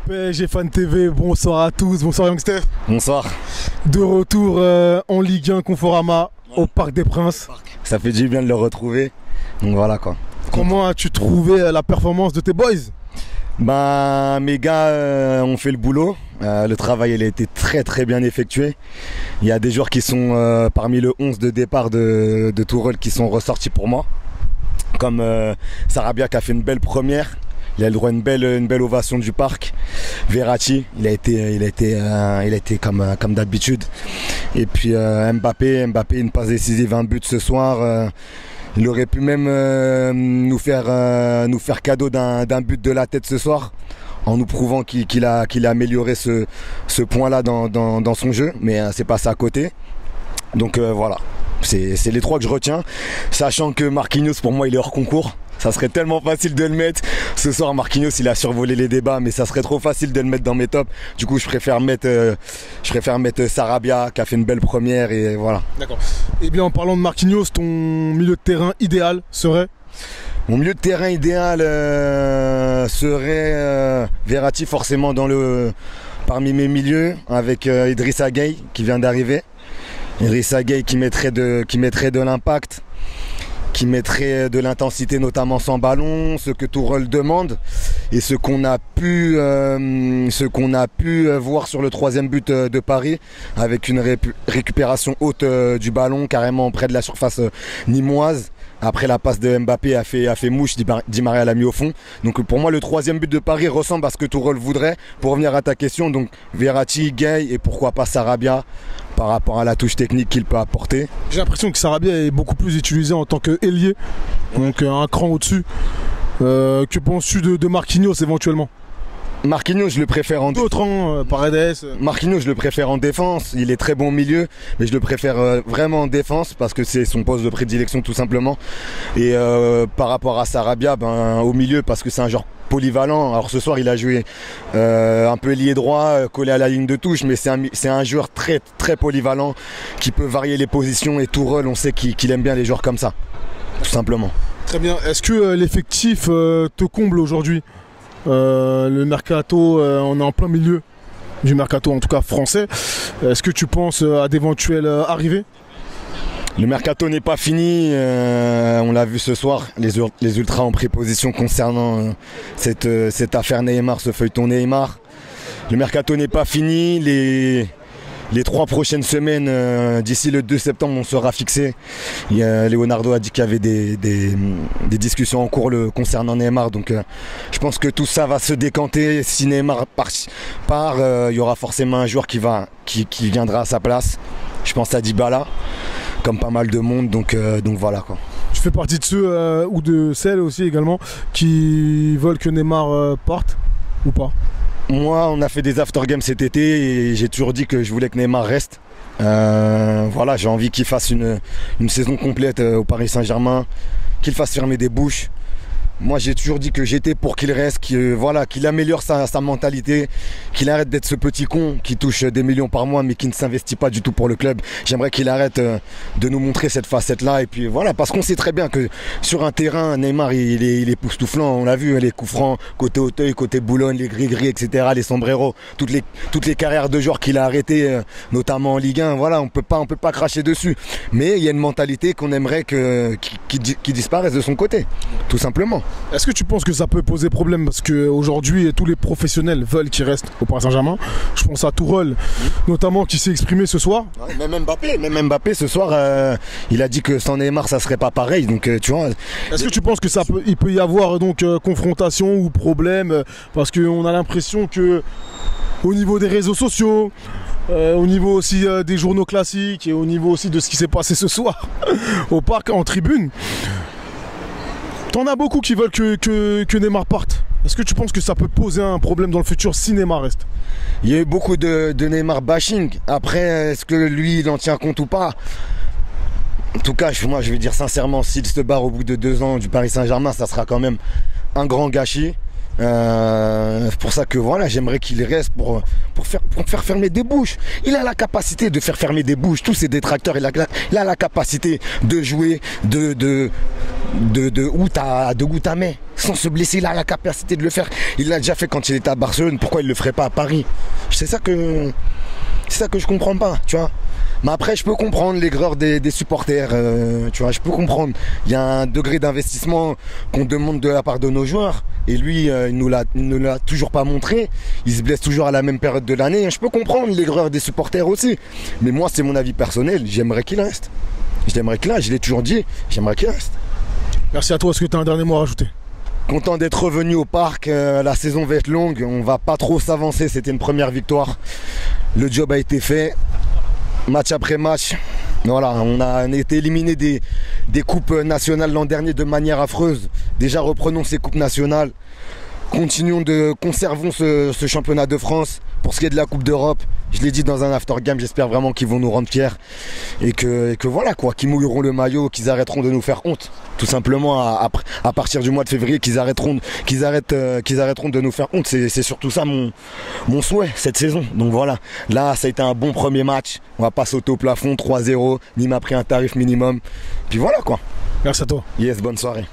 PSG Fan TV, bonsoir à tous, bonsoir Youngster. Bonsoir. De retour en Ligue 1 Conforama au Parc des Princes. Ça fait du bien de le retrouver. Donc voilà quoi. Comment as-tu trouvé la performance de tes boys? Ben, mes gars ont fait le boulot. Le travail il a été très bien effectué. Il y a des joueurs qui sont parmi le 11 de départ de Tourelle qui sont ressortis pour moi. Comme Sarabia qui a fait une belle première. Il a le droit à une belle ovation du parc. Verratti, il a été comme d'habitude. Et puis Mbappé, une passe décisive, un but ce soir. Il aurait pu même nous faire cadeau d'un but de la tête ce soir, en nous prouvant qu'il a amélioré ce point-là dans son jeu, mais c'est passé à côté. Donc voilà, c'est les trois que je retiens, sachant que Marquinhos pour moi il est hors concours. Ça serait tellement facile de le mettre. Ce soir, Marquinhos, il a survolé les débats, mais ça serait trop facile de le mettre dans mes tops. Du coup, je préfère mettre Sarabia, qui a fait une belle première, et voilà. D'accord. Et bien, en parlant de Marquinhos, ton milieu de terrain idéal serait? Mon milieu de terrain idéal serait Verratti, forcément, parmi mes milieux, avec Idrissa Gueye, qui vient d'arriver. Idrissa Gueye qui mettrait de l'impact, qui mettrait de l'intensité notamment sans ballon, ce que Tourelle demande et ce qu'on a pu voir sur le troisième but de Paris, avec une récupération haute du ballon carrément près de la surface nîmoise. Après la passe de Mbappé a fait mouche, Di Maria l'a mis au fond. Donc pour moi le troisième but de Paris ressemble à ce que Tourelle voudrait. Pour revenir à ta question, donc Verratti, Gueye et pourquoi pas Sarabia, par rapport à la touche technique qu'il peut apporter. J'ai l'impression que Sarabia est beaucoup plus utilisé en tant qu'ailier, donc un cran au-dessus. Que penses-tu de Marquinhos éventuellement? Marquinhos, je le préfère en d'autres, Paredes. Marquinhos, je le préfère en défense. Il est très bon au milieu, mais je le préfère vraiment en défense parce que c'est son poste de prédilection tout simplement. Et par rapport à Sarabia, au milieu parce que c'est un genre polyvalent. Alors ce soir, il a joué un peu ailier droit, collé à la ligne de touche, mais c'est un joueur très polyvalent qui peut varier les positions. Et Tourelle, on sait qu'il aime bien les joueurs comme ça, tout simplement. Très bien. Est-ce que l'effectif te comble aujourd'hui? Le mercato, on est en plein milieu du mercato, en tout cas français. Est-ce que tu penses à d'éventuelles arrivées? Le mercato n'est pas fini, on l'a vu ce soir, les ultras ont pris position concernant cette affaire Neymar, ce feuilleton Neymar. Le mercato n'est pas fini, les 3 prochaines semaines, d'ici le 2 septembre, on sera fixé. Leonardo a dit qu'il y avait des discussions en cours concernant Neymar. Donc je pense que tout ça va se décanter. Si Neymar part, il y aura forcément un joueur qui viendra à sa place. Je pense à Dybala, comme pas mal de monde. Donc voilà quoi. Tu fais partie de ceux ou de celles aussi également qui veulent que Neymar parte ou pas? Moi, on a fait des after games cet été et j'ai toujours dit que je voulais que Neymar reste. Voilà, j'ai envie qu'il fasse une saison complète au Paris Saint-Germain, qu'il fasse fermer des bouches. Moi, j'ai toujours dit que j'étais pour qu'il reste, qu'il améliore sa mentalité, qu'il arrête d'être ce petit con qui touche des millions par mois mais qui ne s'investit pas du tout pour le club. J'aimerais qu'il arrête de nous montrer cette facette-là. Et puis voilà, parce qu'on sait très bien que sur un terrain, Neymar, il est époustouflant. On l'a vu, les coups francs, côté Auteuil, côté Boulogne, les gris-gris, etc., les sombreros, toutes les carrières de joueurs qu'il a arrêtées, notamment en Ligue 1. Voilà, on peut pas cracher dessus. Mais il y a une mentalité qu'on aimerait qui disparaisse de son côté, tout simplement. Est-ce que tu penses que ça peut poser problème? Parce qu'aujourd'hui, tous les professionnels veulent qu'il reste au Paris Saint-Germain. Je pense à Tourelle, notamment, qui s'est exprimé ce soir. Ouais, même Mbappé, ce soir, il a dit que sans Neymar, ça serait pas pareil. Donc, tu vois. Est-ce que tu penses que il peut y avoir donc confrontation ou problème? Parce qu'on a l'impression que au niveau des réseaux sociaux, au niveau aussi des journaux classiques et au niveau aussi de ce qui s'est passé ce soir au parc en tribune, t'en as beaucoup qui veulent que Neymar parte. Est-ce que tu penses que ça peut poser un problème dans le futur si Neymar reste? Il y a eu beaucoup de Neymar bashing. Après, est-ce que lui, il en tient compte ou pas? En tout cas, moi, je vais dire sincèrement, s'il se barre au bout de 2 ans du Paris Saint-Germain, ça sera quand même un grand gâchis. C'est pour ça que voilà, j'aimerais qu'il reste pour faire fermer des bouches. Il a la capacité de faire fermer des bouches. Tous ses détracteurs, il a la capacité de jouer de goutte à main sans se blesser. Il a la capacité de le faire. Il l'a déjà fait quand il était à Barcelone. Pourquoi il le ferait pas à Paris? C'est ça que je comprends pas, tu vois. Mais après, je peux comprendre l'aigreur des supporters, tu vois, je peux comprendre. Il y a un degré d'investissement qu'on demande de la part de nos joueurs. Et lui, il ne l'a toujours pas montré. Il se blesse toujours à la même période de l'année. Je peux comprendre l'aigreur des supporters aussi. Mais moi, c'est mon avis personnel. J'aimerais qu'il reste. Je l'ai toujours dit, j'aimerais qu'il reste. Merci à toi. Est-ce que tu as un dernier mot à rajouter? Content d'être revenu au parc. La saison va être longue. On va pas trop s'avancer. C'était une première victoire. Le job a été fait. Match après match, voilà, on a été éliminé des coupes nationales l'an dernier de manière affreuse. Déjà reprenons ces coupes nationales, conservons ce championnat de France. Pour ce qui est de la Coupe d'Europe, je l'ai dit dans un after game, j'espère vraiment qu'ils vont nous rendre fiers et que voilà quoi, qu'ils mouilleront le maillot, qu'ils arrêteront de nous faire honte. Tout simplement à partir du mois de février, qu'ils arrêteront de nous faire honte. C'est surtout ça mon souhait cette saison. Donc voilà, là ça a été un bon premier match. On va pas sauter au plafond, 3-0, Nîmes a pris un tarif minimum. Puis voilà quoi. Merci à toi. Yes, bonne soirée.